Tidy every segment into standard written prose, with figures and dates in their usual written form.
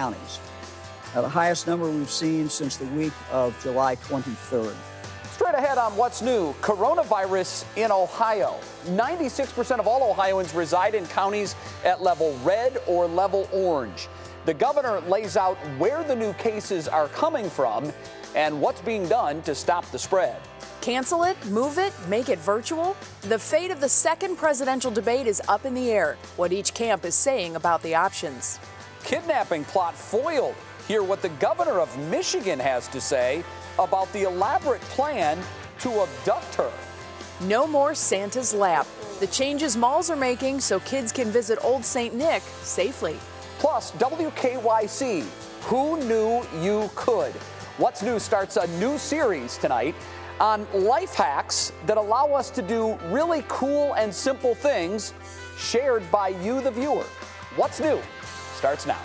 counties, the highest number we've seen since the week of July 23rd. Straight ahead on what's new, coronavirus in Ohio. 96% of all Ohioans reside in counties at level red or level orange. The governor lays out where the new cases are coming from and what's being done to stop the spread. Cancel it, move it, make it virtual? The fate of the second presidential debate is up in the air. What each camp is saying about the options. Kidnapping plot foiled. Hear what the governor of Michigan has to say about the elaborate plan to abduct her. No more Santa's lap. The changes malls are making so kids can visit Old St. Nick safely. Plus, WKYC, Who Knew You Could? What's New starts a new series tonight on life hacks that allow us to do really cool and simple things shared by you, the viewer. What's New starts now.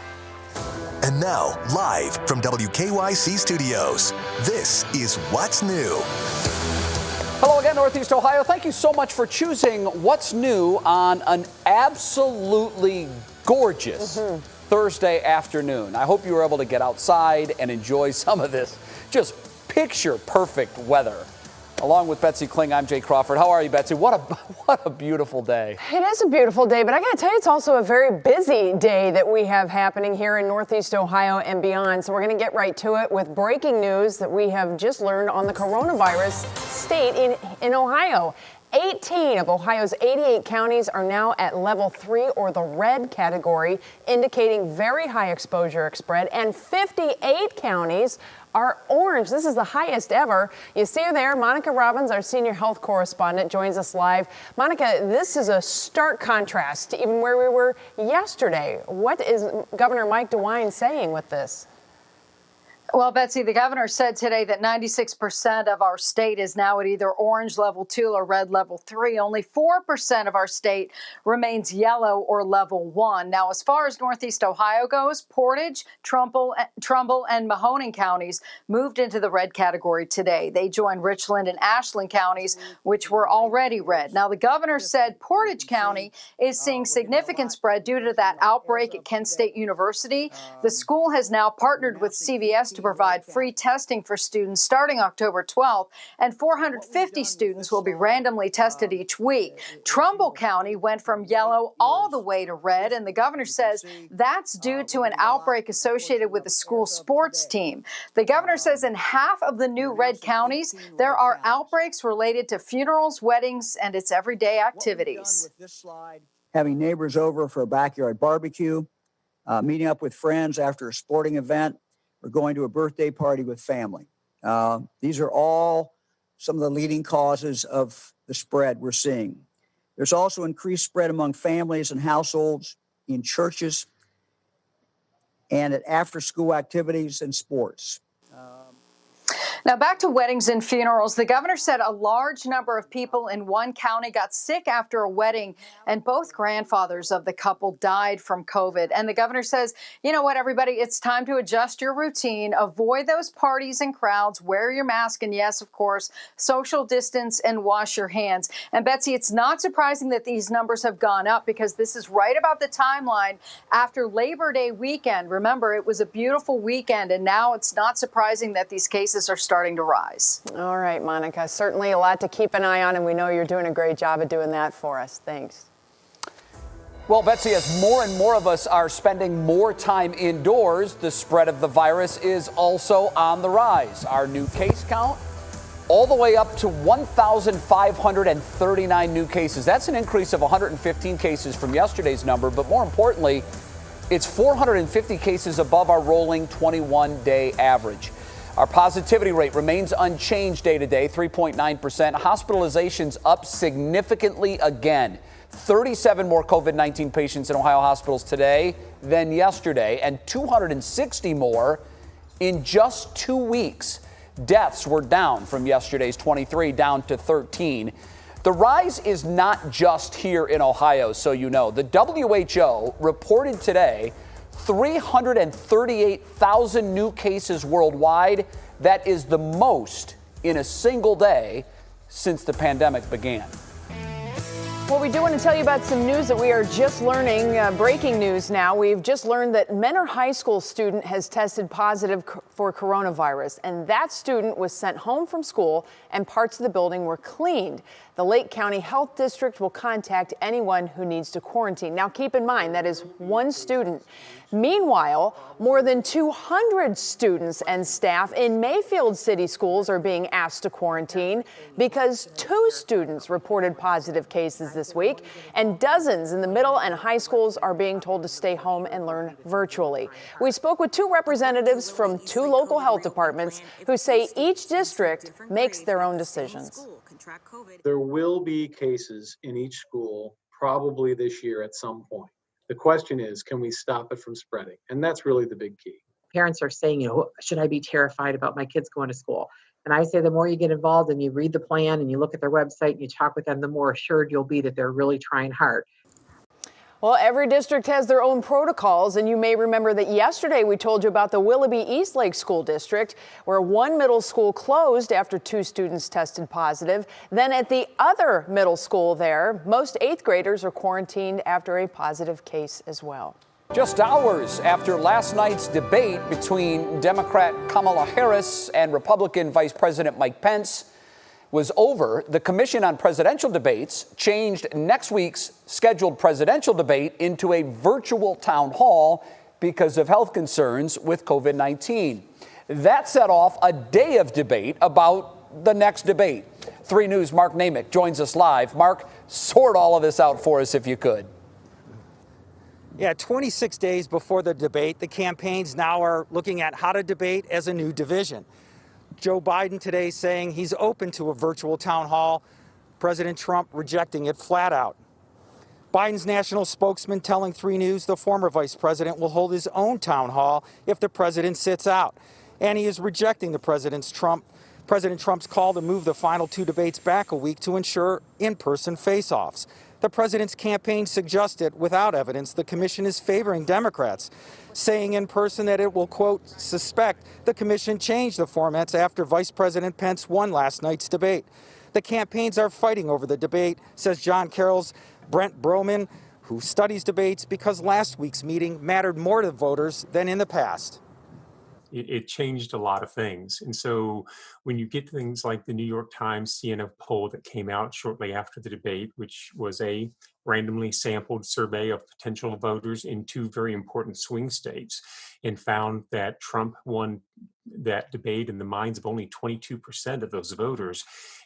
And now, live from WKYC Studios, this is What's New. Hello again, Northeast Ohio. Thank you so much for choosing What's New on an absolutely gorgeous Thursday afternoon. I hope you were able to get outside and enjoy some of this just picture perfect weather. Along with Betsy Kling, I'm Jay Crawford. How are you, Betsy? What a beautiful day. It is a beautiful day, but I got to tell you, it's also a very busy day that we have happening here in Northeast Ohio and beyond. So we're going to get right to it with breaking news that we have just learned on the coronavirus state in Ohio. 18 of Ohio's 88 counties are now at level 3 or the red category, indicating very high exposure spread, and 58 counties are orange. This is the highest ever. You see her there. Monica Robbins, our senior health correspondent, joins us live. Monica, this is a stark contrast to even where we were yesterday. What is Governor Mike DeWine saying with this? Well, Betsy, the governor said today that 96% of our state is now at either orange level 2 or red level 3. Only 4% of our state remains yellow or level 1. Now, as far as Northeast Ohio goes, Portage, Trumbull, and Mahoning counties moved into the red category today. They joined Richland and Ashland counties, which were already red. Now, the governor said Portage County is seeing significant spread due to that outbreak at Kent State University. The school has now partnered with CVS to provide free testing for students starting October 12th, and 450 students will be randomly tested each week. Trumbull County went from yellow all the way to red, and the governor says that's due to an outbreak associated with the school sports team. The governor says in half of the new red counties, there are outbreaks related to funerals, weddings, and its everyday activities. Having neighbors over for a backyard barbecue, meeting up with friends after a sporting event, or going to a birthday party with family. These are all some of the leading causes of the spread we're seeing. There's also increased spread among families and households, in churches, and at after-school activities and sports. Now, back to weddings and funerals. The governor said a large number of people in one county got sick after a wedding, and both grandfathers of the couple died from COVID. And the governor says, you know what, everybody, it's time to adjust your routine, avoid those parties and crowds, wear your mask, and yes, of course, social distance and wash your hands. And Betsy, it's not surprising that these numbers have gone up because this is right about the timeline after Labor Day weekend. Remember, it was a beautiful weekend, and now it's not surprising that these cases are starting to rise. All right, Monica, certainly a lot to keep an eye on, and we know you're doing a great job of doing that for us. Thanks. Well, Betsy, as more and more of us are spending more time indoors, the spread of the virus is also on the rise. Our new case count all the way up to 1,539 new cases. That's an increase of 115 cases from yesterday's number, but more importantly, it's 450 cases above our rolling 21-day average. Our positivity rate remains unchanged day to day, 3.9%. Hospitalizations up significantly again. 37 more COVID-19 patients in Ohio hospitals today than yesterday, and 260 more in just 2 weeks. Deaths were down from yesterday's 23 down to 13. The rise is not just here in Ohio, so you know. The WHO reported today 338,000 new cases worldwide. That is the most in a single day since the pandemic began. Well, we do want to tell you about some news that we are just learning, breaking news now. We've just learned that Menor High School student has tested positive for coronavirus, and that student was sent home from school and parts of the building were cleaned. The Lake County Health District will contact anyone who needs to quarantine. Now, keep in mind, that is one student. Meanwhile, more than 200 students and staff in Mayfield City Schools are being asked to quarantine because 2 students reported positive cases this week, and dozens in the middle and high schools are being told to stay home and learn virtually. We spoke with 2 representatives from 2 local health departments who say each district makes their own decisions. There will be cases in each school probably this year at some point. The question is, can we stop it from spreading? And that's really the big key. Parents are saying, should I be terrified about my kids going to school? And I say the more you get involved and you read the plan and you look at their website and you talk with them, the more assured you'll be that they're really trying hard. Well, every district has their own protocols, and you may remember that yesterday we told you about the Willoughby Eastlake School District, where one middle school closed after 2 students tested positive. Then at the other middle school there, most 8th graders are quarantined after a positive case as well. Just hours after last night's debate between Democrat Kamala Harris and Republican Vice President Mike Pence was over, the Commission on Presidential Debates changed next week's scheduled presidential debate into a virtual town hall because of health concerns with COVID-19. That set off a day of debate about the next debate. 3 News' Mark Namick joins us live. Mark, sort all of this out for us if you could. Yeah, 26 days before the debate, the campaigns now are looking at how to debate as a new division. Joe Biden today saying he's open to a virtual town hall. President Trump rejecting it flat out. Biden's national spokesman telling 3 News the former vice president will hold his own town hall if the president sits out. And he is rejecting the President Trump's call to move the final 2 debates back a week to ensure in-person face-offs. The president's campaign suggested, without evidence, the commission is favoring Democrats, saying in person that it will, quote, suspect the commission changed the formats after Vice President Pence won last night's debate. The campaigns are fighting over the debate, says John Carroll's Brent Broman, who studies debates because last week's meeting mattered more to voters than in the past. It changed a lot of things. And so when you get things like the New York Times CNN poll that came out shortly after the debate, which was a randomly sampled survey of potential voters in 2 very important swing states, and found that Trump won that debate in the minds of only 22% of those voters,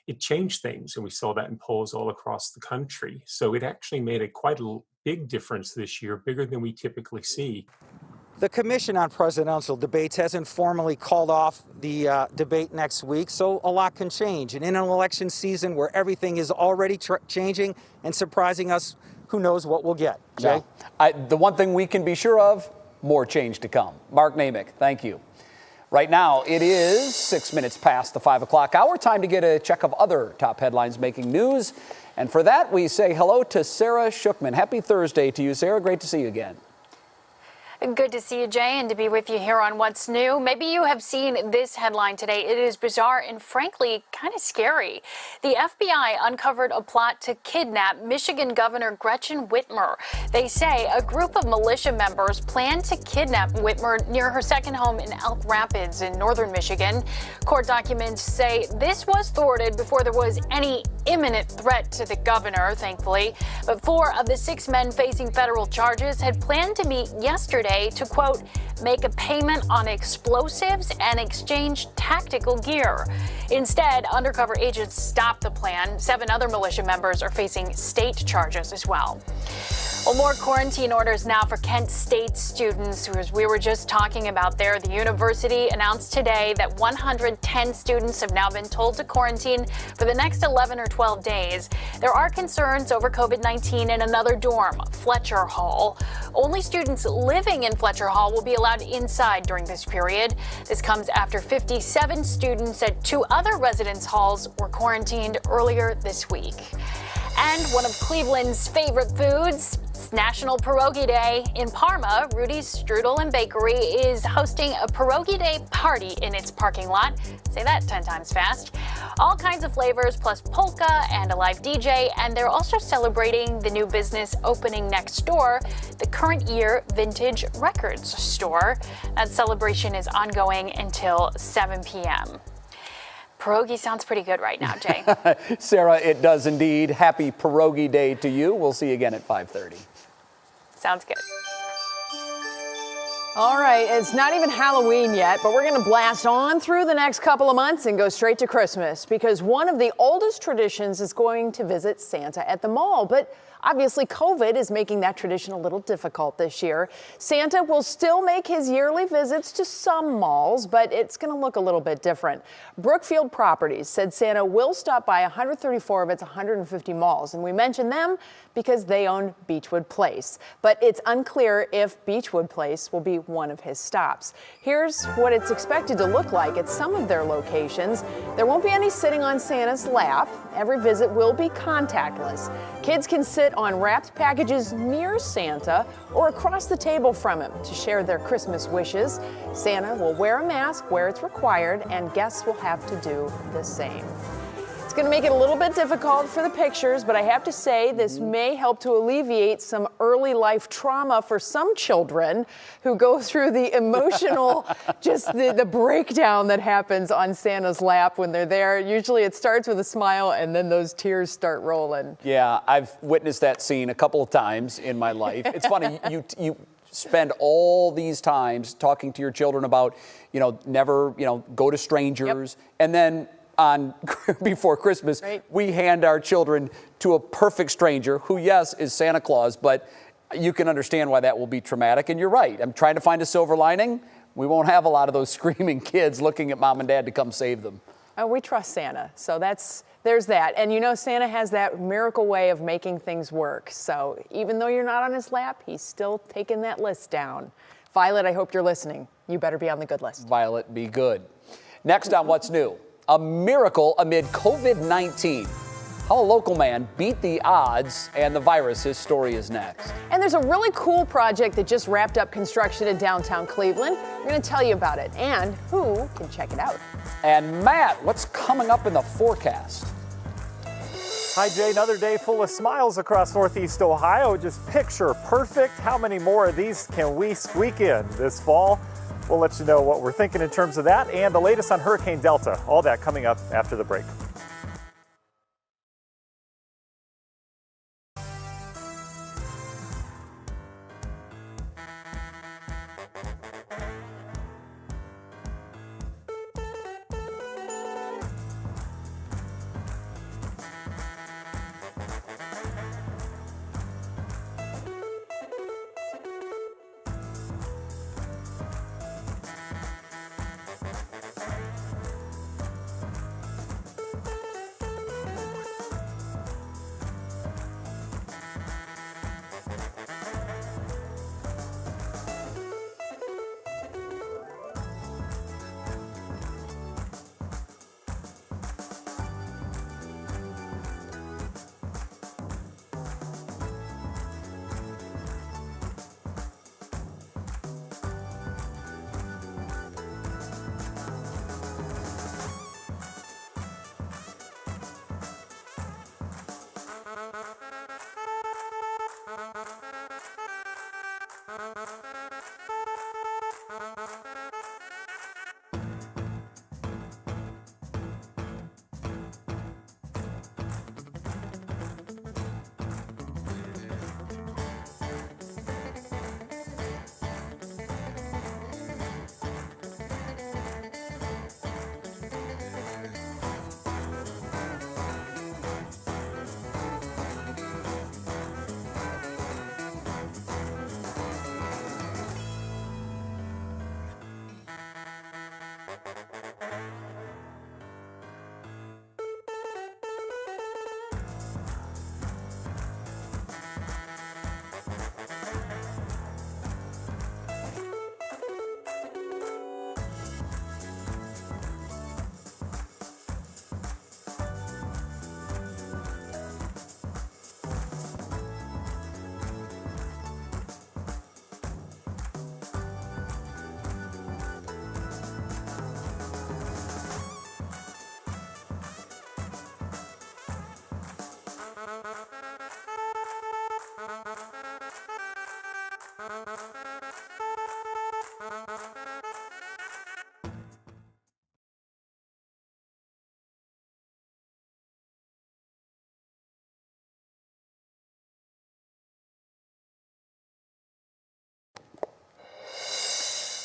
it changed things. And we saw that in polls all across the country. So it actually made quite a big difference this year, bigger than we typically see. The Commission on Presidential Debates hasn't formally called off the debate next week, so a lot can change. And in an election season where everything is already changing and surprising us, who knows what we'll get. Jay? Yeah. The one thing we can be sure of, more change to come. Mark Namick, thank you. Right now, it is 6 minutes past the 5 o'clock hour. Time to get a check of other top headlines making news. And for that, we say hello to Sarah Shookman. Happy Thursday to you, Sarah. Great to see you again. Good to see you, Jay, and to be with you here on What's New. Maybe you have seen this headline today. It is bizarre and frankly kind of scary. The FBI uncovered a plot to kidnap Michigan Governor Gretchen Whitmer. They say a group of militia members planned to kidnap Whitmer near her second home in Elk Rapids in northern Michigan. Court documents say this was thwarted before there was any imminent threat to the governor, thankfully. But 4 of the 6 men facing federal charges had planned to meet yesterday to, quote, make a payment on explosives and exchange tactical gear. Instead, undercover agents stopped the plan. 7 other militia members are facing state charges as well. Well, more quarantine orders now for Kent State students, as we were just talking about there. The university announced today that 110 students have now been told to quarantine for the next 11 or 12 days. There are concerns over COVID-19 in another dorm, Fletcher Hall. Only students living in Fletcher Hall will be allowed inside during this period. This comes after 57 students at 2 other residence halls were quarantined earlier this week. And one of Cleveland's favorite foods, It's National Pierogi Day. In Parma, Rudy's Strudel and Bakery is hosting a Pierogi Day party in its parking lot. Say that 10 times fast. All kinds of flavors, plus polka and a live DJ, and they're also celebrating the new business opening next door, the current year Vintage Records store. That celebration is ongoing until 7 p.m. Pierogi sounds pretty good right now, Jay. Sarah, it does indeed. Happy Pierogi Day to you. We'll see you again at 5:30. Sounds good. All right, it's not even Halloween yet, but we're going to blast on through the next couple of months and go straight to Christmas because one of the oldest traditions is going to visit Santa at the mall. But obviously, COVID is making that tradition a little difficult this year. Santa will still make his yearly visits to some malls, but it's going to look a little bit different. Brookfield Properties said Santa will stop by 134 of its 150 malls, and we mention them because they own Beechwood Place. But it's unclear if Beechwood Place will be one of his stops. Here's what it's expected to look like at some of their locations. There won't be any sitting on Santa's lap. Every visit will be contactless. Kids can sit on wrapped packages near Santa or across the table from him to share their Christmas wishes. Santa will wear a mask where it's required, and guests will have to do the same. It's going to make it a little bit difficult for the pictures, but I have to say this may help to alleviate some early life trauma for some children who go through the emotional, just the breakdown that happens on Santa's lap when they're there. Usually it starts with a smile and then those tears start rolling. Yeah, I've witnessed that scene a couple of times in my life. It's funny, you spend all these times talking to your children about, never, go to strangers, and then before Christmas, right, we hand our children to a perfect stranger who, yes, is Santa Claus, but you can understand why that will be traumatic. And you're right. I'm trying to find a silver lining. We won't have a lot of those screaming kids looking at mom and dad to come save them. Oh, we trust Santa. So there's that. And Santa has that miracle way of making things work. So even though you're not on his lap, he's still taking that list down. Violet, I hope you're listening. You better be on the good list. Violet, be good. Next on What's New. A miracle amid COVID-19. How a local man beat the odds and the virus. His story is next. And there's a really cool project that just wrapped up construction in downtown Cleveland. We're going to tell you about it and who can check it out. And Matt, what's coming up in the forecast? Hi, Jay. Another day full of smiles across Northeast Ohio. Just picture perfect. How many more of these can we squeak in this fall? We'll let you know what we're thinking in terms of that and the latest on Hurricane Delta. All that coming up after the break.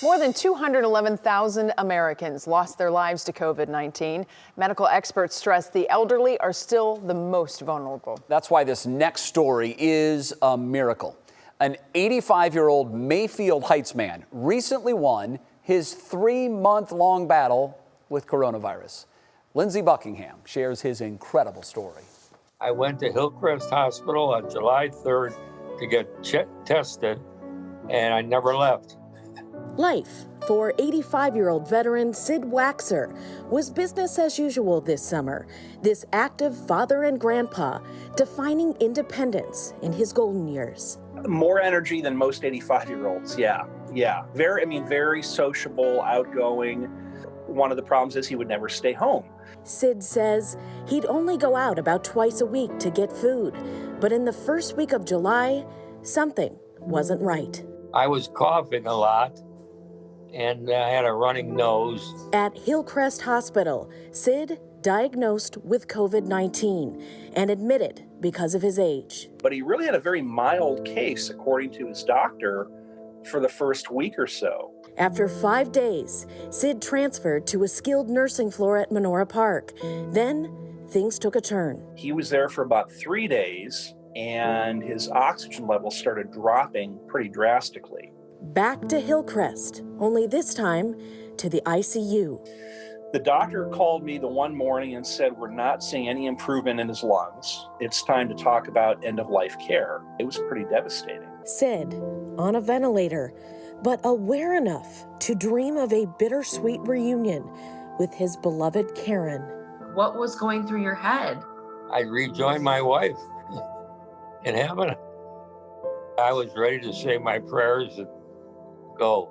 More than 211,000 Americans lost their lives to COVID-19. Medical experts stress the elderly are still the most vulnerable. That's why this next story is a miracle. An 85-year-old Mayfield Heights man recently won his 3-month-long battle with coronavirus. Lindsey Buckingham shares his incredible story. I went to Hillcrest Hospital on July 3rd to get tested, and I never left. Life for 85-year-old veteran Sid Waxer was business as usual this summer. This active father and grandpa defining independence in his golden years. More energy than most 85-year-olds. Yeah. Very sociable, outgoing. One of the problems is he would never stay home. Sid says he'd only go out about twice a week to get food. But in the first week of July, something wasn't right. I was coughing a lot, and I had a running nose. At Hillcrest Hospital, Sid diagnosed with COVID-19 and admitted because of his age. But he really had a very mild case, according to his doctor, for the first week or so. After 5 days, Sid transferred to a skilled nursing floor at Menora Park. Then things took a turn. He was there for about 3 days, and his oxygen levels started dropping pretty drastically. Back to Hillcrest, only this time to the ICU. The doctor called me the one morning and said, "We're not seeing any improvement in his lungs. It's time to talk about end-of-life care." It was pretty devastating. Sid, on a ventilator, but aware enough to dream of a bittersweet reunion with his beloved Karen. What was going through your head? I rejoined my wife in heaven. I was ready to say my prayers and go.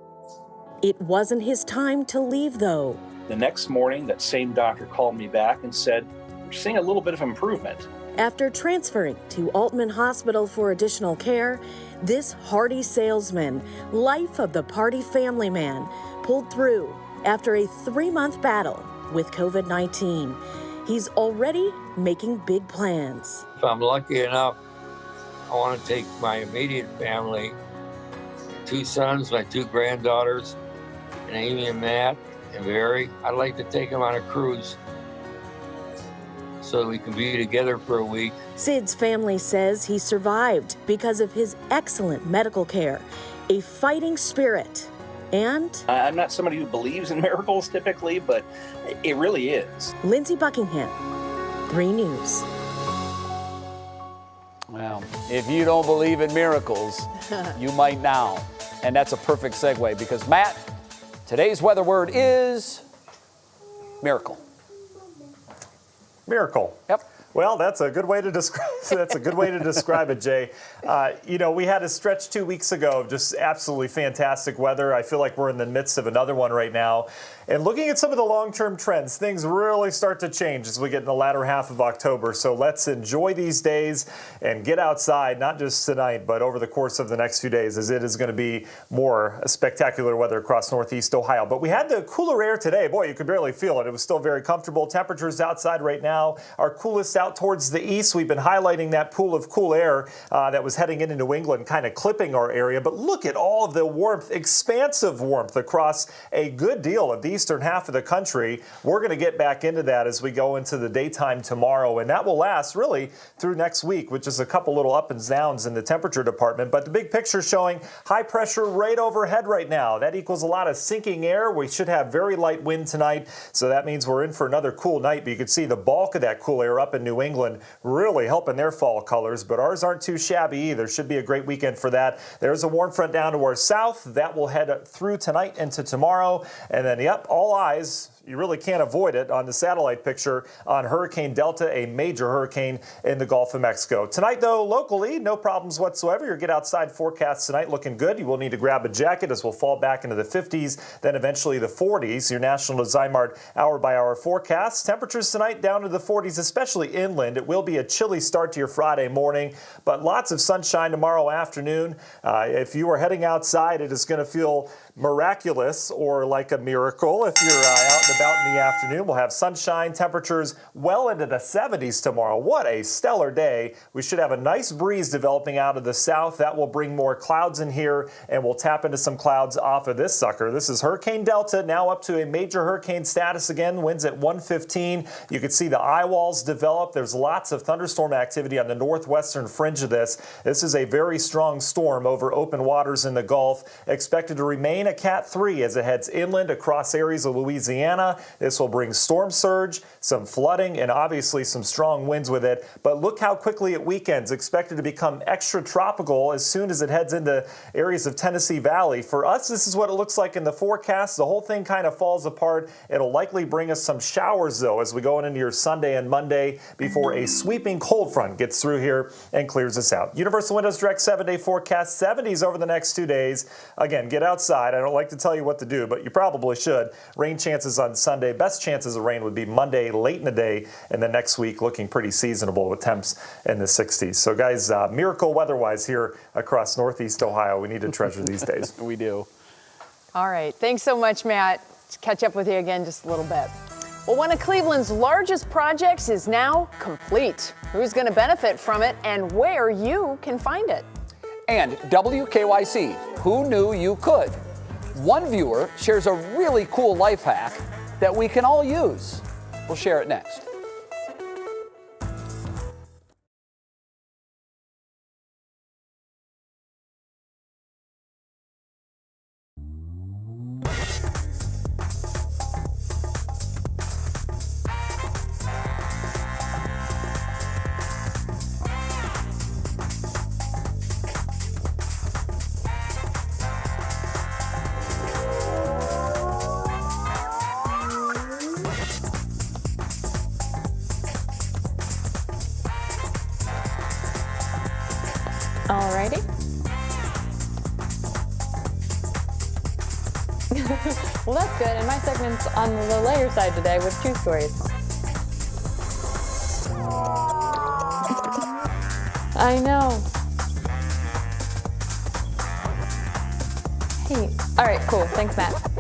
It wasn't his time to leave, though. The next morning, that same doctor called me back and said, "We're seeing a little bit of improvement." After transferring to Altman Hospital for additional care, this hardy salesman, life of the party family man, pulled through after a 3-month battle with COVID-19. He's already making big plans. If I'm lucky enough, I want to take my immediate family, 2 sons, my 2 granddaughters, and Amy and Matt and Barry. I'd like to take them on a cruise so we can be together for a week. Sid's family says he survived because of his excellent medical care, a fighting spirit, and... I'm not somebody who believes in miracles typically, but it really is. Lindsey Buckingham, 3 News. Well, if you don't believe in miracles, you might now. And that's a perfect segue because, Matt, today's weather word is miracle. Miracle. Yep. Well, that's a good way to describe. That's a good way to describe it, Jay. We had a stretch 2 weeks ago of just absolutely fantastic weather. I feel like we're in the midst of another one right now. And looking at some of the long-term trends, things really start to change as we get in the latter half of October. So let's enjoy these days and get outside, not just tonight, but over the course of the next few days, as it is going to be more spectacular weather across Northeast Ohio. But we had the cooler air today. Boy, you could barely feel it. It was still very comfortable. Temperatures outside right now are coolest out towards the east. We've been highlighting that pool of cool air that was heading into New England, kind of clipping our area. But look at all of the warmth, expansive warmth across a good deal of the eastern half of the country. We're going to get back into that as we go into the daytime tomorrow, and that will last really through next week, which is a couple little up and downs in the temperature department. But the big picture showing high pressure right overhead right now. That equals a lot of sinking air. We should have very light wind tonight, so that means we're in for another cool night. But you can see the bulk of that cool air up in New England really helping their fall colors, but ours aren't too shabby either. Should be a great weekend for that. There's a warm front down to our south. That will head through tonight into tomorrow. And then, yep, all eyes, you really can't avoid it on the satellite picture on Hurricane Delta, a major hurricane in the Gulf of Mexico. Tonight, though, locally, no problems whatsoever. Your get outside forecast tonight looking good. You will need to grab a jacket as we'll fall back into the 50s, then eventually the 40s. Your National Zymark hour-by-hour forecast. Temperatures tonight down to the 40s, especially inland. It will be a chilly start to your Friday morning, but lots of sunshine tomorrow afternoon. If you are heading outside, it is going to feel miraculous or like a miracle if you're out and about in the afternoon. We'll have sunshine, temperatures well into the 70s tomorrow. What a stellar day. We should have a nice breeze developing out of the south. That will bring more clouds in here, and we'll tap into some clouds off of this sucker. This is Hurricane Delta, now up to a major hurricane status again. Winds at 115. You can see the eye walls develop. There's lots of thunderstorm activity on the northwestern fringe of this. This is a very strong storm over open waters in the Gulf. Expected to remain a Cat 3 as it heads inland across areas of Louisiana. This will bring storm surge, some flooding, and obviously some strong winds with it. But look how quickly it weakens. Expected to become extra tropical as soon as it heads into areas of Tennessee Valley. For us, this is what it looks like in the forecast. The whole thing kind of falls apart. It'll likely bring us some showers, though, as we go into your Sunday and Monday before a sweeping cold front gets through here and clears us out. Universal Windows Direct 7-day forecast, 70s over the next 2 days. Again, get outside. I don't like to tell you what to do, but you probably should. Rain chances on Sunday. Best chances of rain would be Monday late in the day, and the next week looking pretty seasonable with temps in the 60s. So guys, miracle weather-wise here across Northeast Ohio. We need to treasure these days. We do. All right. Thanks so much, Matt. Let's catch up with you again just a little bit. Well, one of Cleveland's largest projects is now complete. Who's going to benefit from it and where you can find it? And WKYC, who knew you could? One viewer shares a really cool life hack that we can all use. We'll share it next. Alrighty. Well, that's good. And my segment's on the lighter side today with 2 stories. I know. Hey. All right, cool. Thanks, Matt.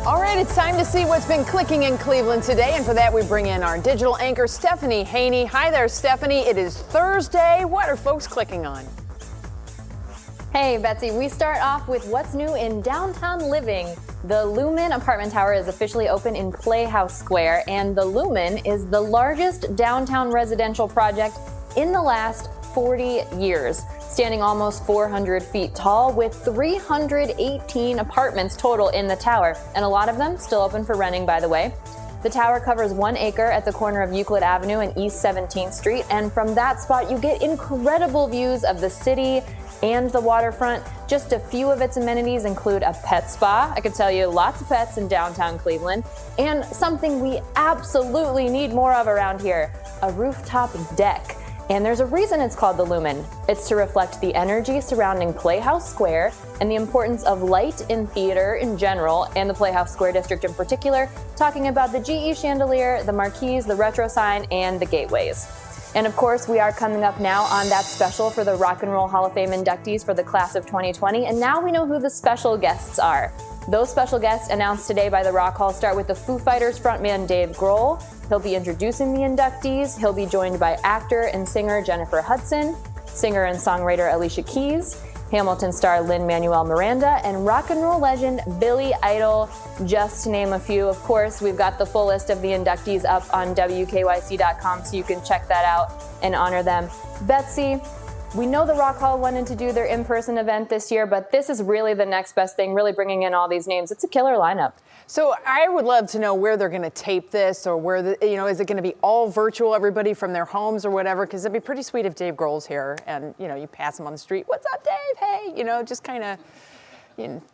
All right, it's time to see what's been clicking in Cleveland today. And for that, we bring in our digital anchor, Stephanie Haney. Hi there, Stephanie. It is Thursday. What are folks clicking on? Hey, Betsy, we start off with what's new in downtown living. The Lumen apartment tower is officially open in Playhouse Square, and the Lumen is the largest downtown residential project in the last 40 years, standing almost 400 feet tall with 318 apartments total in the tower, and a lot of them still open for renting, by the way. The tower covers 1 acre at the corner of Euclid Avenue and East 17th Street, and from that spot you get incredible views of the city and the waterfront. Just a few of its amenities include a pet spa. I could tell you lots of pets in downtown Cleveland, and something we absolutely need more of around here, a rooftop deck. And there's a reason it's called the Lumen. It's to reflect the energy surrounding Playhouse Square and the importance of light in theater in general and the Playhouse Square district in particular, talking about the GE chandelier, the marquees, the retro sign, and the gateways. And of course, we are coming up now on that special for the Rock and Roll Hall of Fame inductees for the class of 2020, and now we know who the special guests are. Those special guests announced today by the Rock Hall start with the Foo Fighters frontman Dave Grohl. He'll be introducing the inductees. He'll be joined by actor and singer Jennifer Hudson, singer and songwriter Alicia Keys, Hamilton star Lin-Manuel Miranda, and rock and roll legend Billy Idol, just to name a few. Of course, we've got the full list of the inductees up on WKYC.com, so you can check that out and honor them. Betsy, we know the Rock Hall wanted to do their in-person event this year, but this is really the next best thing, really bringing in all these names. It's a killer lineup. So I would love to know where they're going to tape this, or where is it going to be all virtual, everybody from their homes or whatever? Because it'd be pretty sweet if Dave Grohl's here and, you pass him on the street. What's up, Dave? Hey, just kind of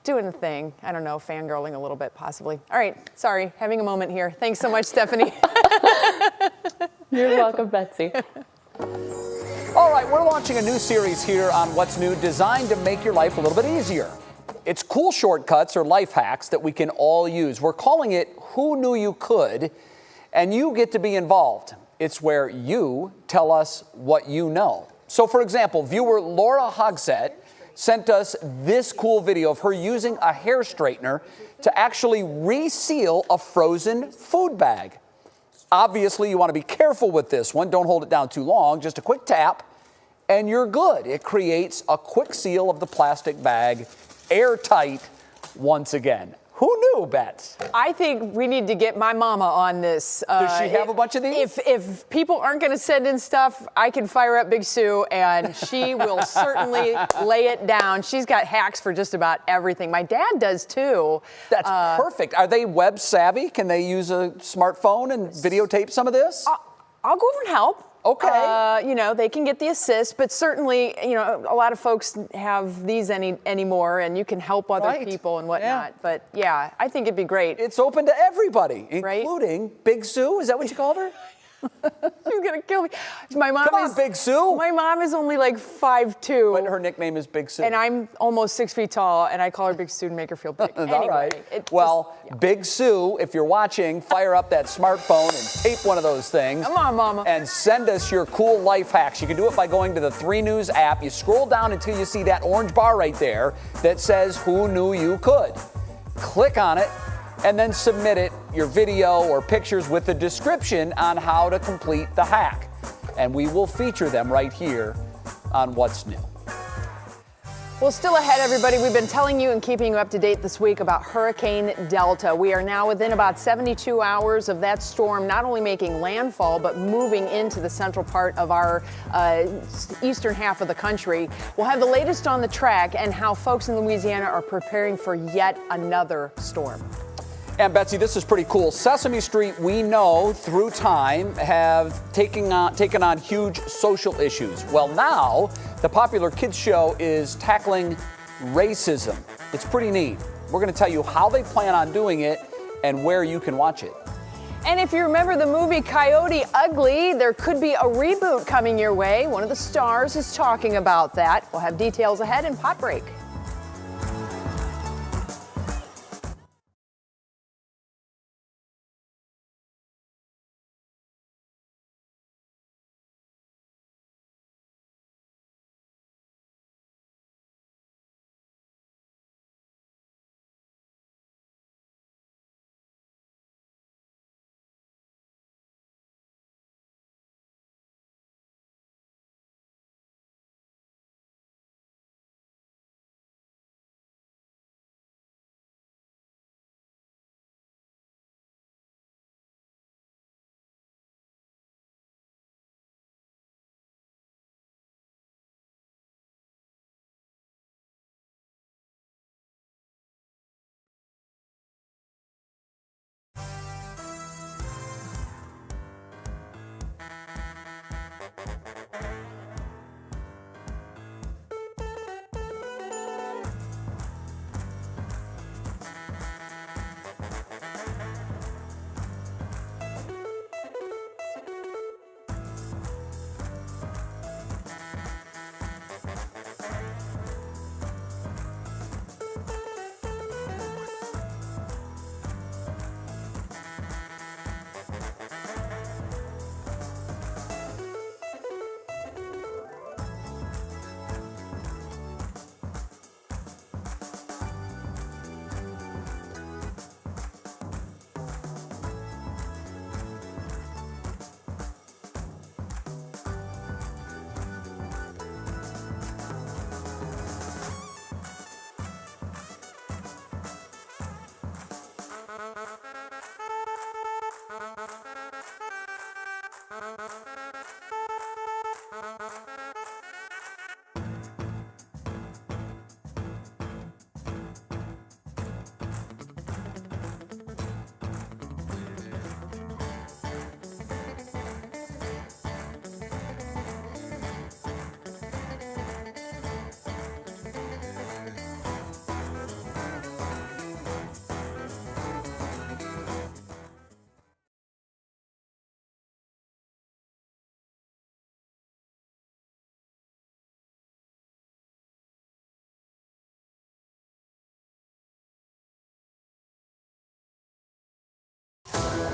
doing the thing. I don't know, fangirling a little bit possibly. All right, sorry, having a moment here. Thanks so much, Stephanie. You're welcome, Betsy. All right, we're launching a new series here on What's New, designed to make your life a little bit easier. It's cool shortcuts or life hacks that we can all use. We're calling it Who Knew You Could, and you get to be involved. It's where you tell us what you know. So, for example, viewer Laura Hogsett sent us this cool video of her using a hair straightener to actually reseal a frozen food bag. Obviously, you want to be careful with this one. Don't hold it down too long. Just a quick tap, and you're good. It creates a quick seal of the plastic bag, airtight once again. Who knew, Bets? I think we need to get my mama on this. Does she have a bunch of these? If people aren't going to send in stuff, I can fire up Big Sue, and she will certainly lay it down. She's got hacks for just about everything. My dad does too. That's perfect. Are they web savvy? Can they use a smartphone and videotape some of this? I'll go over and help. Okay. They can get the assist, but certainly, a lot of folks have these anymore, and you can help other people and whatnot. Yeah. But yeah, I think it'd be great. It's open to everybody, including Big Sue. Is that what you called her? She's gonna kill me. My mom Come on, Big Sue. My mom is only like 5'2". But her nickname is Big Sue. And I'm almost 6 feet tall, and I call her Big Sue to make her feel big. All right. Big Sue, if you're watching, fire up that smartphone and tape one of those things. Come on, Mama. And send us your cool life hacks. You can do it by going to the 3 News app. You scroll down until you see that orange bar right there that says Who Knew You Could. Click on it, and then submit it, your video or pictures with the description on how to complete the hack. And we will feature them right here on What's New. Well, still ahead, everybody. We've been telling you and keeping you up to date this week about Hurricane Delta. We are now within about 72 hours of that storm not only making landfall, but moving into the central part of our eastern half of the country. We'll have the latest on the track and how folks in Louisiana are preparing for yet another storm. And Betsy, this is pretty cool. Sesame Street, we know through time, have taken on huge social issues. Well, now the popular kids show is tackling racism. It's pretty neat. We're going to tell you how they plan on doing it and where you can watch it. And if you remember the movie Coyote Ugly, there could be a reboot coming your way. One of the stars is talking about that. We'll have details ahead in Pot Break.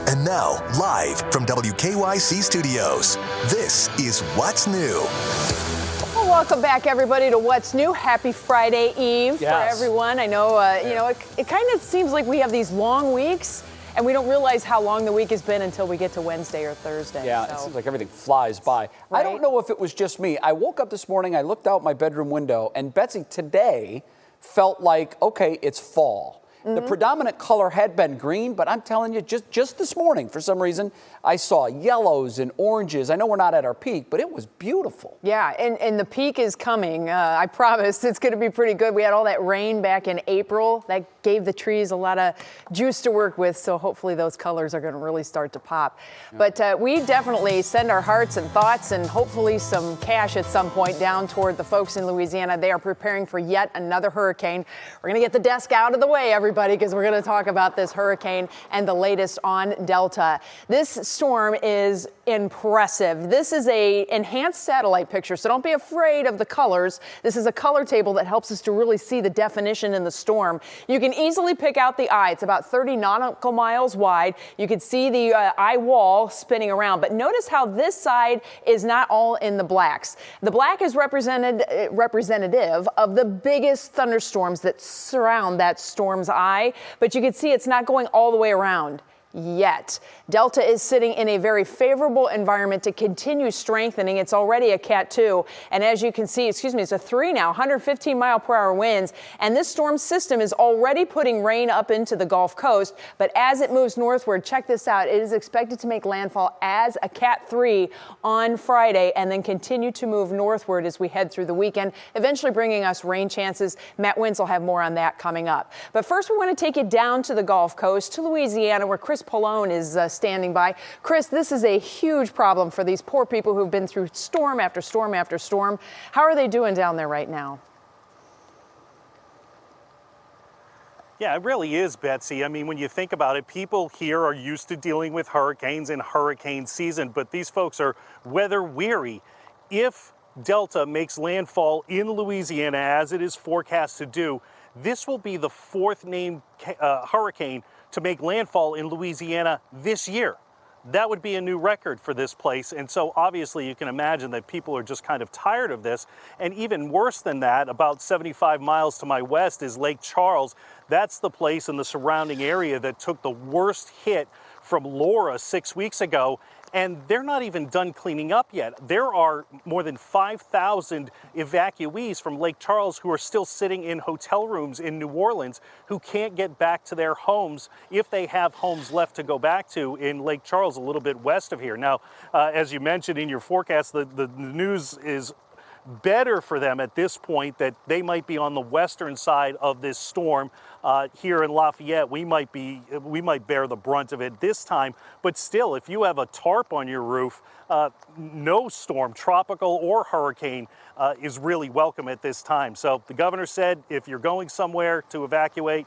And now, live from WKYC Studios, this is What's New. Well, welcome back, everybody, to What's New. Happy Friday Eve for everyone. I know, it kind of seems like we have these long weeks, and we don't realize how long the week has been until we get to Wednesday or Thursday. Yeah, so. It seems like everything flies by. Right? I don't know if it was just me. I woke up this morning, I looked out my bedroom window, and Betsy, today felt like, okay, it's fall. The predominant color had been green, but I'm telling you, just this morning, for some reason, I saw yellows and oranges. I know we're not at our peak, but it was beautiful. Yeah, and the peak is coming. I promise it's going to be pretty good. We had all that rain back in April. That gave the trees a lot of juice to work with, so hopefully those colors are going to really start to pop. Yeah. But we definitely send our hearts and thoughts and hopefully some cash at some point down toward the folks in Louisiana. They are preparing for yet another hurricane. We're going to get the desk out of the way, everybody, because we're going to talk about this hurricane and the latest on Delta. This storm is impressive. This is a enhanced satellite picture, so don't be afraid of the colors. This is a color table that helps us to really see the definition in the storm. You can easily pick out the eye. It's about 30 nautical miles wide. You can see the eye wall spinning around, but notice how this side is not all in the blacks. The black is representative of the biggest thunderstorms that surround that storm's eye, but you can see it's not going all the way around yet. Delta is sitting in a very favorable environment to continue strengthening. It's already a Cat 2. And as you can see, it's a 3 now, 115 mile per hour winds. And this storm system is already putting rain up into the Gulf Coast. But as it moves northward, check this out. It is expected to make landfall as a Cat 3 on Friday and then continue to move northward as we head through the weekend, eventually bringing us rain chances. Matt Wins will have more on that coming up. But first, we want to take you down to the Gulf Coast, to Louisiana, where Chris Pallone is standing by. Chris, this is a huge problem for these poor people who've been through storm after storm after storm. How are they doing down there right now? Yeah, it really is, Betsy. I mean, when you think about it, people here are used to dealing with hurricanes in hurricane season, but these folks are weather weary. If Delta makes landfall in Louisiana, as it is forecast to do, this will be the fourth named hurricane to make landfall in Louisiana this year. That would be a new record for this place. And so obviously you can imagine that people are just kind of tired of this. And even worse than that, about 75 miles to my west is Lake Charles. That's the place in the surrounding area that took the worst hit from Laura 6 weeks ago. And they're not even done cleaning up yet. There are more than 5,000 evacuees from Lake Charles who are still sitting in hotel rooms in New Orleans who can't get back to their homes if they have homes left to go back to in Lake Charles, a little bit west of here. Now, as you mentioned in your forecast, the news is better for them at this point that they might be on the western side of this storm. Here in Lafayette, we might bear the brunt of it this time, but still, if you have a tarp on your roof, no storm, tropical or hurricane, is really welcome at this time. So the governor said if you're going somewhere to evacuate,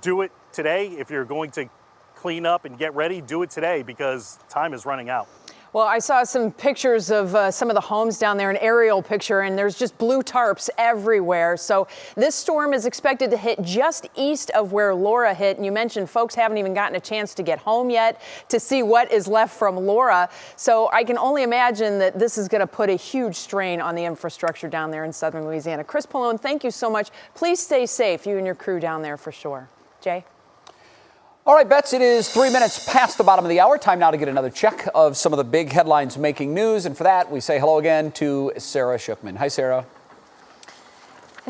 do it today. If you're going to clean up and get ready, do it today because time is running out. Well, I saw some pictures of some of the homes down there, an aerial picture, and there's just blue tarps everywhere. So this storm is expected to hit just east of where Laura hit. And you mentioned folks haven't even gotten a chance to get home yet to see what is left from Laura. So I can only imagine that this is going to put a huge strain on the infrastructure down there in southern Louisiana. Chris Pallone, thank you so much. Please stay safe, you and your crew down there for sure. Jay? All right, Bets, it is 3 minutes past the bottom of the hour. Time now to get another check of some of the big headlines making news. And for that, we say hello again to Sarah Shookman. Hi, Sarah.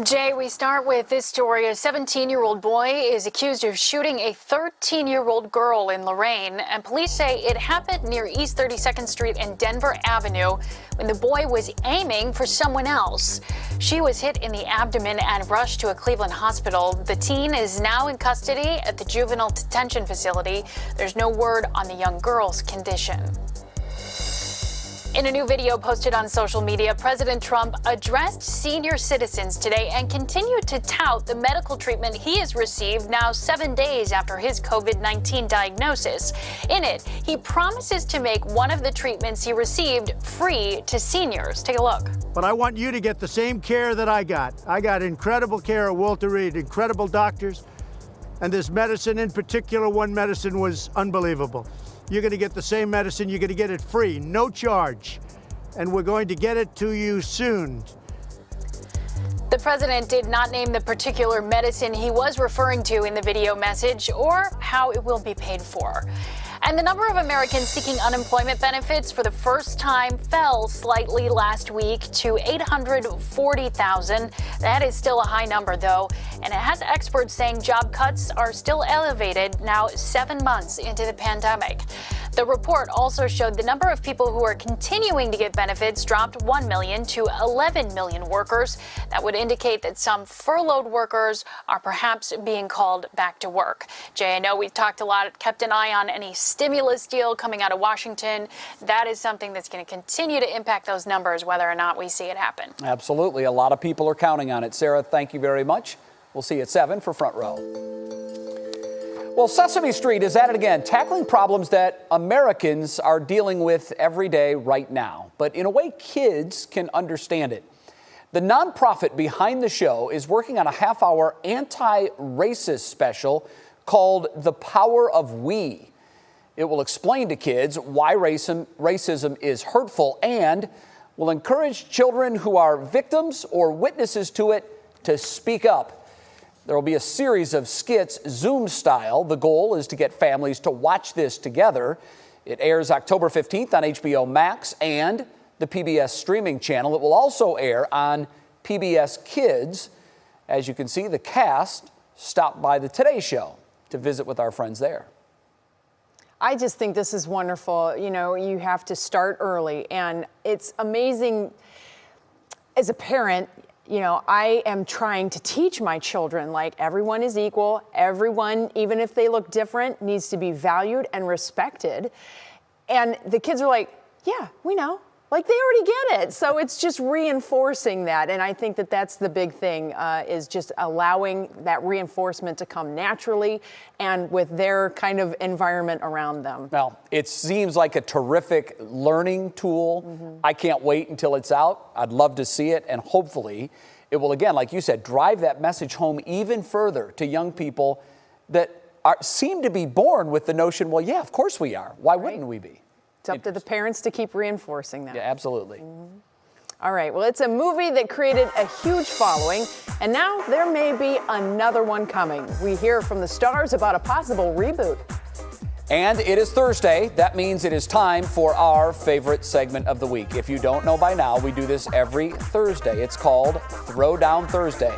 Jay, we start with this story. A 17-year-old boy is accused of shooting a 13-year-old girl in Lorain, and police say it happened near East 32nd Street and Denver Avenue when the boy was aiming for someone else. She was hit in the abdomen and rushed to a Cleveland hospital. The teen is now in custody at the juvenile detention facility. There's no word on the young girl's condition. In a new video posted on social media, President Trump addressed senior citizens today and continued to tout the medical treatment he has received now 7 days after his COVID-19 diagnosis. In it, he promises to make one of the treatments he received free to seniors. Take a look. But I want you to get the same care that I got. I got incredible care at Walter Reed, incredible doctors, and this medicine in particular, one medicine was unbelievable. you're going to get the same medicine. You're going to get it free, no charge. And we're going to get it to you soon. The president did not name the particular medicine he was referring to in the video message or how it will be paid for. And the number of Americans seeking unemployment benefits for the first time fell slightly last week to 840,000. That is still a high number, though, and it has experts saying job cuts are still elevated now 7 months into the pandemic. The report also showed the number of people who are continuing to get benefits dropped 1 million to 11 million workers. That would indicate that some furloughed workers are perhaps being called back to work. Jay, I know we've talked a lot, kept an eye on any stimulus deal coming out of Washington. That is something that's going to continue to impact those numbers, whether or not we see it happen. Absolutely. A lot of people are counting on it. Sarah, thank you very much. We'll see you at 7 for Front Row. Well, Sesame Street is at it again, tackling problems that Americans are dealing with every day right now, but in a way kids can understand it. The nonprofit behind the show is working on a half-hour anti-racist special called The Power of We. It will explain to kids why racism is hurtful and will encourage children who are victims or witnesses to it to speak up. There will be a series of skits, Zoom style. The goal is to get families to watch this together. It airs October 15th on HBO Max and the PBS streaming channel. It will also air on PBS Kids. As you can see, the cast stopped by the Today Show to visit with our friends there. I just think this is wonderful. You know, you have to start early, and it's amazing. As a parent, you know, I am trying to teach my children, like, everyone is equal. Everyone, even if they look different, needs to be valued and respected. And the kids are like, yeah, we know. Like, they already get it. So it's just reinforcing that. And I think that that's the big thing, is just allowing that reinforcement to come naturally and with their kind of environment around them. Well, it seems like a terrific learning tool. I can't wait until it's out. I'd love to see it. And hopefully it will, again, like you said, drive that message home even further to young people that seem to be born with the notion, well, yeah, of course we are. Why wouldn't we be? It's up to the parents to keep reinforcing that. Yeah, absolutely. All right, well, it's a movie that created a huge following, and now there may be another one coming. We hear from the stars about a possible reboot. And it is Thursday. That means it is time for our favorite segment of the week. If you don't know by now, we do this every Thursday. It's called Throwdown Thursday.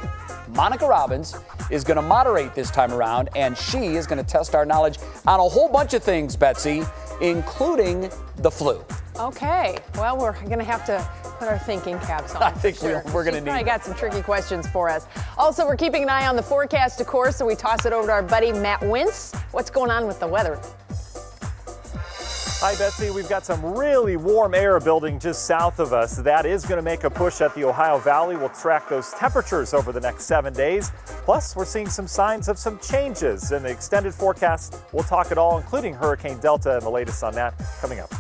Monica Robbins is going to moderate this time around, and she is going to test our knowledge on a whole bunch of things, Betsy, including the flu. Okay, well, we're going to have to put our thinking caps on. I think we're going to need I got some tricky questions for us. Also, we're keeping an eye on the forecast, of course, so we toss it over to our buddy Matt Wintz. What's going on with the weather? Hi, Betsy. We've got some really warm air building just south of us. That is going to make a push at the Ohio Valley. We'll track those temperatures over the next 7 days. Plus, we're seeing some signs of some changes in the extended forecast. We'll talk it all, including Hurricane Delta and the latest on that, coming up.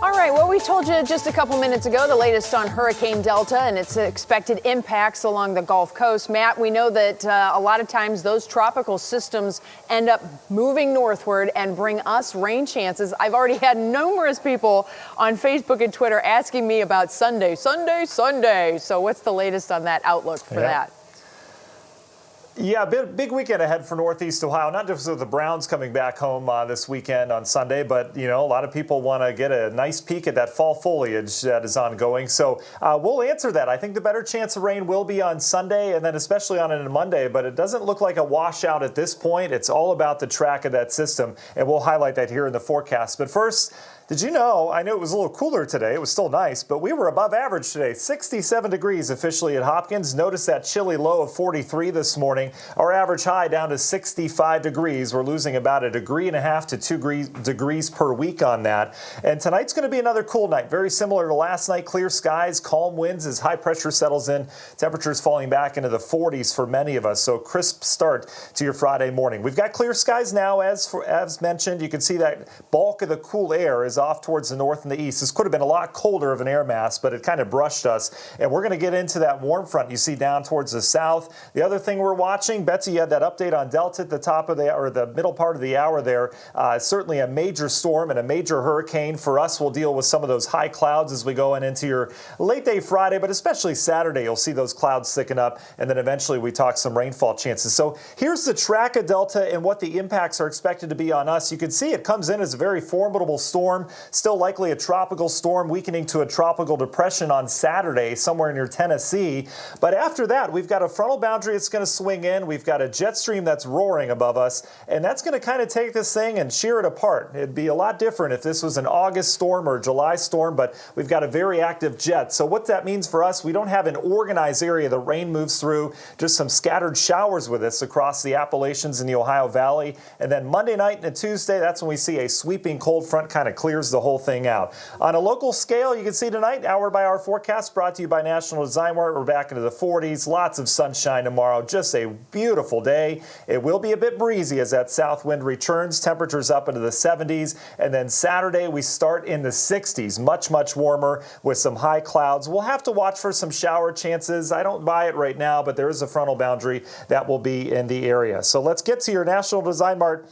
All right, well, we told you just a couple minutes ago the latest on Hurricane Delta and its expected impacts along the Gulf Coast. Matt, we know that a lot of times those tropical systems end up moving northward and bring us rain chances. I've already had numerous people on Facebook and Twitter asking me about Sunday. So what's the latest on that outlook for that? Yeah, big weekend ahead for Northeast Ohio, not just with the Browns coming back home this weekend on Sunday, but, you know, a lot of people want to get a nice peek at that fall foliage that is ongoing. So we'll answer that. I think the better chance of rain will be on Sunday and then especially on a Monday, but it doesn't look like a washout at this point. It's all about the track of that system, and we'll highlight that here in the forecast. But first, did you know, I knew it was a little cooler today. It was still nice, but we were above average today. 67 degrees officially at Hopkins. Notice that chilly low of 43 this morning. Our average high down to 65 degrees. We're losing about 1.5 degrees to 2 degrees per week on that. And tonight's going to be another cool night. Very similar to last night. Clear skies, calm winds as high pressure settles in. Temperatures falling back into the 40s for many of us. So crisp start to your Friday morning. We've got clear skies now, as mentioned. You can see that bulk of the cool air is off towards the north and the east. This could have been a lot colder of an air mass, but it kind of brushed us. And we're going to get into that warm front you see down towards the south. The other thing we're watching, Betsy, you had that update on Delta at the top of the middle part of the hour there. Certainly a major storm and a major hurricane. For us, we'll deal with some of those high clouds as we go into your late day Friday, but especially Saturday, you'll see those clouds thicken up. And then eventually we talk some rainfall chances. So here's the track of Delta and what the impacts are expected to be on us. You can see it comes in as a very formidable storm. Still likely a tropical storm weakening to a tropical depression on Saturday, somewhere near Tennessee. But after that, we've got a frontal boundary that's going to swing in. We've got a jet stream that's roaring above us, and that's going to kind of take this thing and shear it apart. It'd be a lot different if this was an August storm or a July storm, but we've got a very active jet. So what that means for us, we don't have an organized area the rain moves through, just some scattered showers with us across the Appalachians and the Ohio Valley. And then Monday night and Tuesday, that's when we see a sweeping cold front kind of clears the whole thing out. On a local scale, you can see tonight, hour-by-hour forecast brought to you by National Design Mart. We're back into the 40s. Lots of sunshine tomorrow. Just a beautiful day. It will be a bit breezy as that south wind returns. Temperatures up into the 70s. And then Saturday, we start in the 60s. Much, much warmer with some high clouds. We'll have to watch for some shower chances. I don't buy it right now, but there is a frontal boundary that will be in the area. So let's get to your National Design Mart.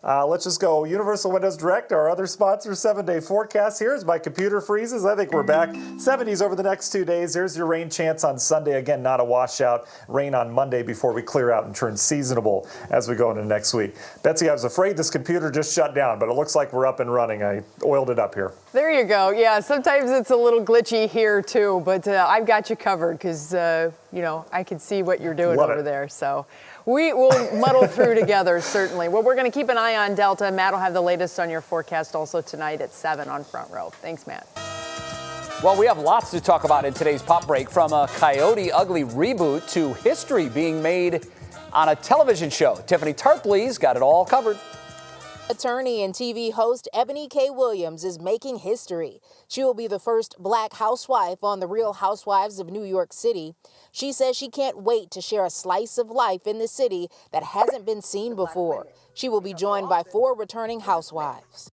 Let's just go Universal Windows Direct, our other sponsor, 7-day forecast. Here's my computer freezes. I think we're back. 70s over the next 2 days. There's your rain chance on Sunday. Again, not a washout. Rain on Monday before we clear out and turn seasonable as we go into next week. Betsy, I was afraid this computer just shut down, but it looks like we're up and running. I oiled it up here. There you go. Yeah, sometimes it's a little glitchy here too, but I've got you covered because, you know, I can see what you're doing over there. So we will muddle through together, certainly. Well, we're going to keep an eye on Delta. Matt will have the latest on your forecast also tonight at 7 on Front Row. Thanks, Matt. Well, we have lots to talk about in today's Pop Break, from a Coyote Ugly reboot to history being made on a television show. Tiffany Tarpley's got it all covered. Attorney and TV host Ebony K. Williams is making history. She will be the first Black housewife on The Real Housewives of New York City. She says she can't wait to share a slice of life in the city that hasn't been seen before. She will be joined by 4 returning housewives.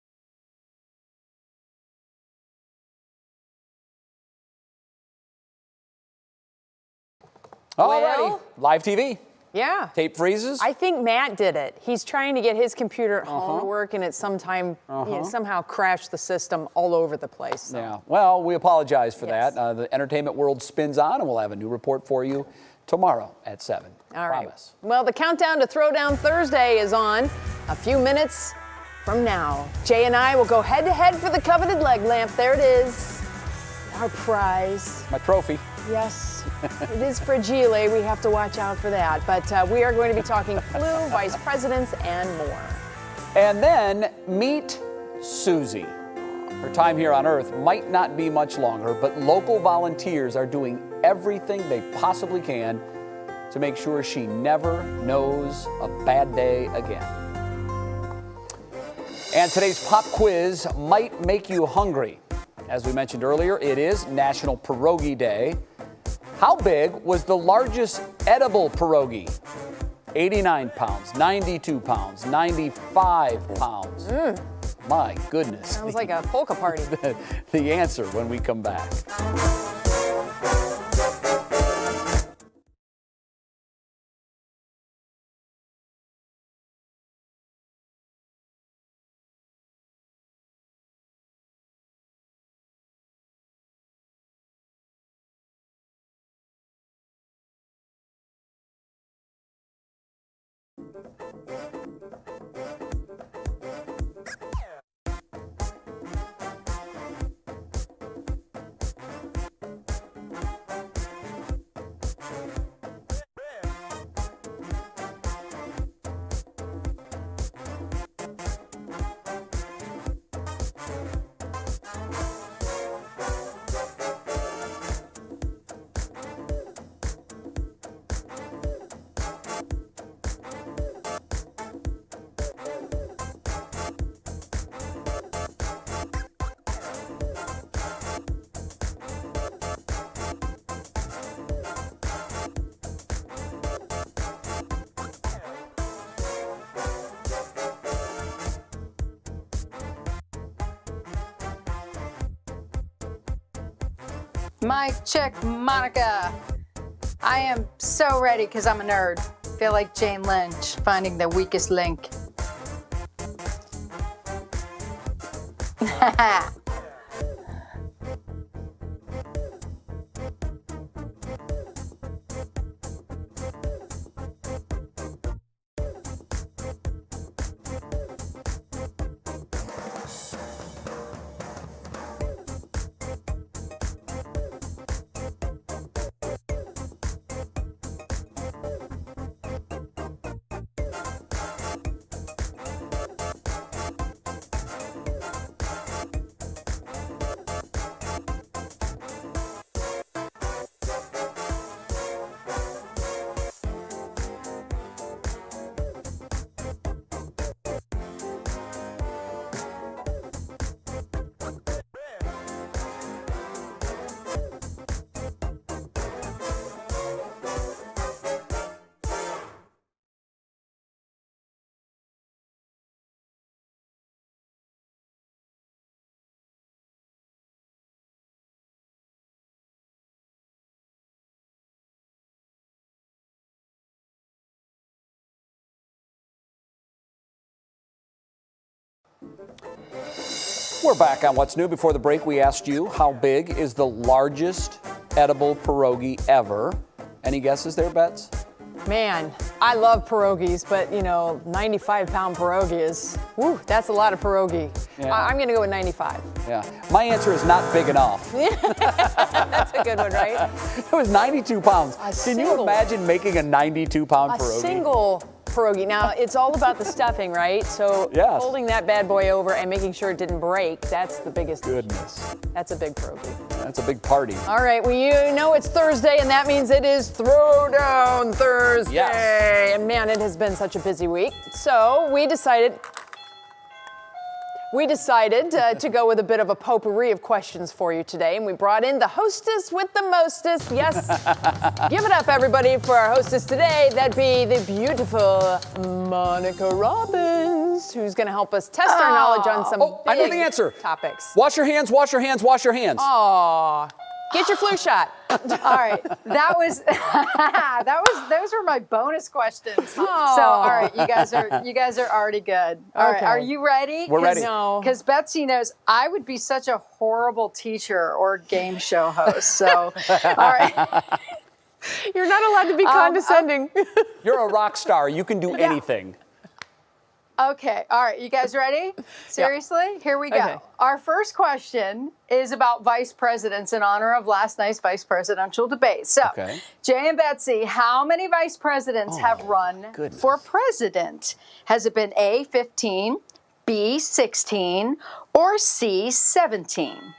All righty, live TV. Yeah. Tape freezes? I think Matt did it. He's trying to get his computer at home to work, and it somehow crashed the system all over the place. So. Yeah. Well, we apologize for that. The entertainment world spins on, and we'll have a new report for you tomorrow at 7. All right. Promise. Well, the countdown to Throwdown Thursday is on a few minutes from now. Jay and I will go head-to-head for the coveted leg lamp. There it is. Our prize. My trophy. Yes, it is fragile. We have to watch out for that. But we are going to be talking flu, vice presidents, and more. And then meet Susie. Her time here on Earth might not be much longer, but local volunteers are doing everything they possibly can to make sure she never knows a bad day again. And today's pop quiz might make you hungry. As we mentioned earlier, it is National Pierogi Day. How big was the largest edible pierogi? 89 pounds, 92 pounds, 95 pounds. My goodness. Sounds like a polka party. The answer when we come back. Mic check, Monica. I am so ready because I'm a nerd. Feel like Jane Lynch, finding the weakest link. We're back on What's New. Before the break, we asked you, how big is the largest edible pierogi ever? Any guesses there, Bets? Man, I love pierogies, but 95-pound pierogi is, woo, that's a lot of pierogi. Yeah. I'm going to go with 95. Yeah. My answer is not big enough. That's a good one, right? It was 92 pounds. Can you imagine making a 92-pound pierogi? A single pierogi. Now, it's all about the stuffing, right? So Yes. folding that bad boy over and making sure it didn't break, that's the biggest. Goodness. That's a big pierogi. That's a big party. All right, well, you know it's Thursday, and that means it is Throwdown Thursday. Yes. And man, it has been such a busy week. So we decided to go with a bit of a potpourri of questions for you today, and we brought in the hostess with the mostest. Yes, give it up, everybody, for our hostess today. That'd be the beautiful Monica Robbins, who's going to help us test our knowledge on some I know the big answer. topics. Wash your hands, wash your hands, wash your hands. Aw. Get your flu shot. All right, those were my bonus questions. So, all right, you guys are already good. All right, Okay. are you ready? We're ready. No. Because Betsy knows I would be such a horrible teacher or game show host. So, all right. You're not allowed to be condescending. You're a rock star. You can do anything. Okay, all right, you guys ready? Seriously? Here we go. Okay. Our first question is about vice presidents in honor of last night's vice presidential debate. So, Okay. Jay and Betsy, how many vice presidents have run for president? Has it been A, 15, B, 16, or C, 17?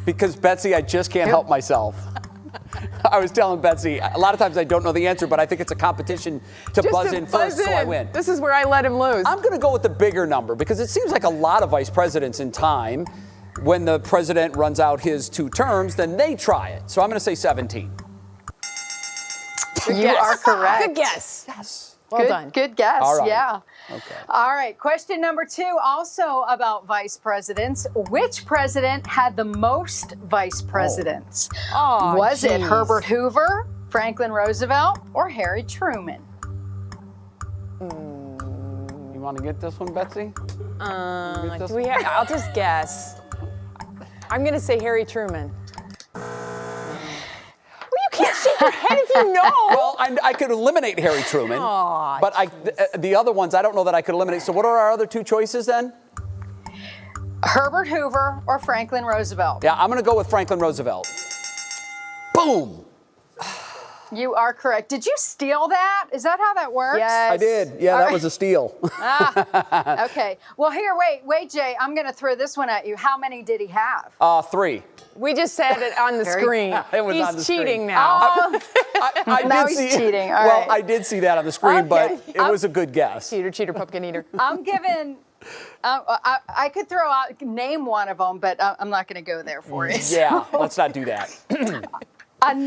Because, Betsy, I just can't help myself. I was telling Betsy, a lot of times I don't know the answer, but I think it's a competition to buzz in first, so I win. This is where I let him lose. I'm going to go with the bigger number because it seems like a lot of vice presidents in time. When the president runs out his 2 terms, then they try it. So I'm going to say 17. You are correct. Good guess. Yes. Well done. Good guess. All right. Yeah. Okay. All right, question number 2, also about vice presidents. Which president had the most vice presidents? Oh, Was it geez. Herbert Hoover, Franklin Roosevelt, or Harry Truman? You want to get this one, Betsy? I'll just guess. I'm going to say Harry Truman. You can't shake your head if you know. Well, I could eliminate Harry Truman, Aw, but the other ones I don't know that I could eliminate. So what are our other 2 choices then? Herbert Hoover or Franklin Roosevelt? Yeah, I'm going to go with Franklin Roosevelt. Boom. You are correct. Did you steal that? Is that how that works? Yes. I did. Yeah, that was a steal. Okay. Well, here, wait, Jay. I'm going to throw this one at you. How many did he have? 3. We just said it on the screen. It was He's on the cheating screen. now. I Now did he's see, cheating. All well, right. I did see that on the screen, Okay. but it was a good guess. Cheater, pumpkin eater. I'm giving. I could throw out name one of them, but I'm not going to go there for it. Yeah, let's not do that. All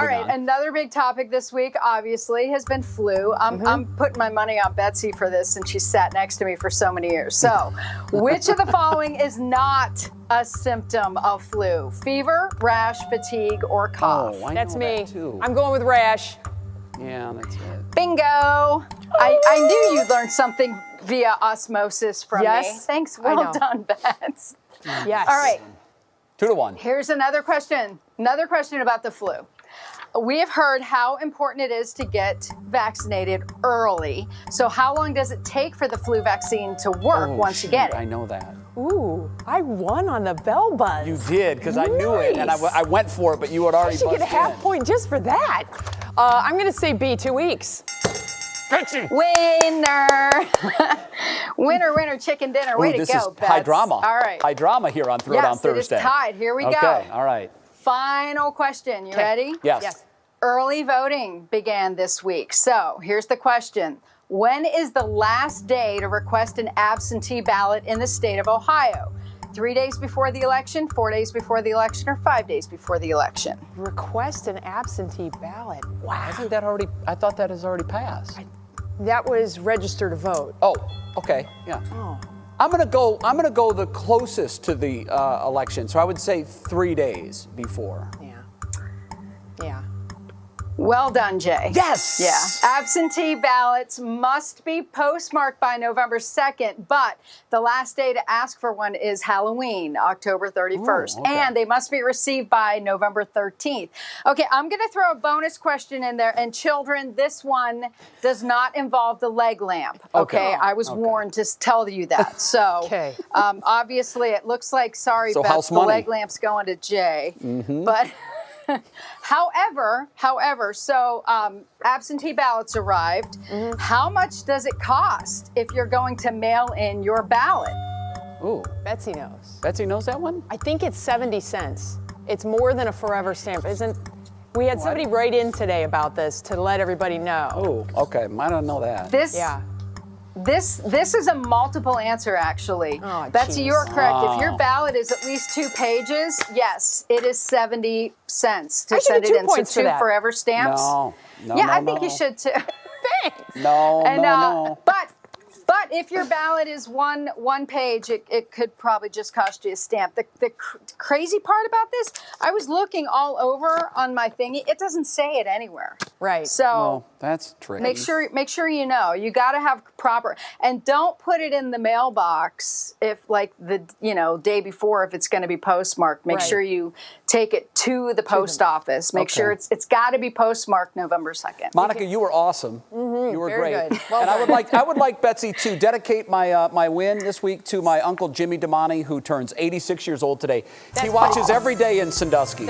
right, on. another big topic this week, obviously, has been flu. I'm putting my money on Betsy for this, and she sat next to me for so many years. So, which of the following is not a symptom of flu? Fever, rash, fatigue, or cough? Oh, I That's know me. that too. I'm going with rash. Yeah, that's it. Bingo! I knew you'd learn something via osmosis from me. Yes, Thanks. I Well know. done, Bets. Yes. All right. 2-1. Here's another question. Another question about the flu. We have heard how important it is to get vaccinated early. So how long does it take for the flu vaccine to work once you get it? I know that. Ooh, I won on the bell buzz. You did, because I knew it, and I went for it, but you had already I should get a buzzed half in. point just for that. I'm going to say B, 2 weeks. Winner! winner, chicken dinner. Way Ooh, to this go, is high Bets. drama. All right. High drama here on Throw It Yes, on Thursday. it is tied. Here we go. Okay, all right. Final question. You ready? Yes. Early voting began this week. So here's the question. When is the last day to request an absentee ballot in the state of Ohio? 3 days before the election, 4 days before the election, or 5 days before the election? Request an absentee ballot. Wow. Isn't that already, I thought that has already passed. That was register to vote. Oh, okay, yeah. Oh. I'm gonna go the closest to the election. So I would say 3 days before. Yeah. Well done, Jay. Yes! Yeah. Absentee ballots must be postmarked by November 2nd, but the last day to ask for one is Halloween, October 31st. Ooh, okay. And they must be received by November 13th. Okay, I'm going to throw a bonus question in there. And children, this one does not involve the leg lamp. Okay, I was warned to tell you that. So obviously it looks like, sorry, So Beth, house the money. leg lamp's going to Jay. Mm-hmm. But however, so absentee ballots arrived. How much does it cost if you're going to mail in your ballot? Ooh. Betsy knows. Betsy knows that one? I think it's 70 cents. It's more than a forever stamp, isn't? We had somebody write in today about this to let everybody know. Oh, okay. I don't know that. This is a multiple answer, actually. Oh, Betsy, geez. you are correct. If your Oh. ballot is at least 2 pages, yes, it is 70 cents I to should send get it 2 in. So points for 2 that. forever stamps. No, I think you should too. Thanks. No, no. But if your ballot is one page, it could probably just cost you a stamp. The crazy part about this, I was looking all over on my thingy. It doesn't say it anywhere. Right. So Well, that's tricky. make sure you know. You got to have proper, and don't put it in the mailbox if like the day before if it's going to be postmarked. Make Right. sure you take it to the post office. Make sure it's got to be postmarked November 2nd. Monica, you were awesome. You were very great. good. Well and done. I would like Betsy to dedicate my my win this week to my uncle Jimmy Damani, who turns 86 years old today. He watches every day in Sandusky.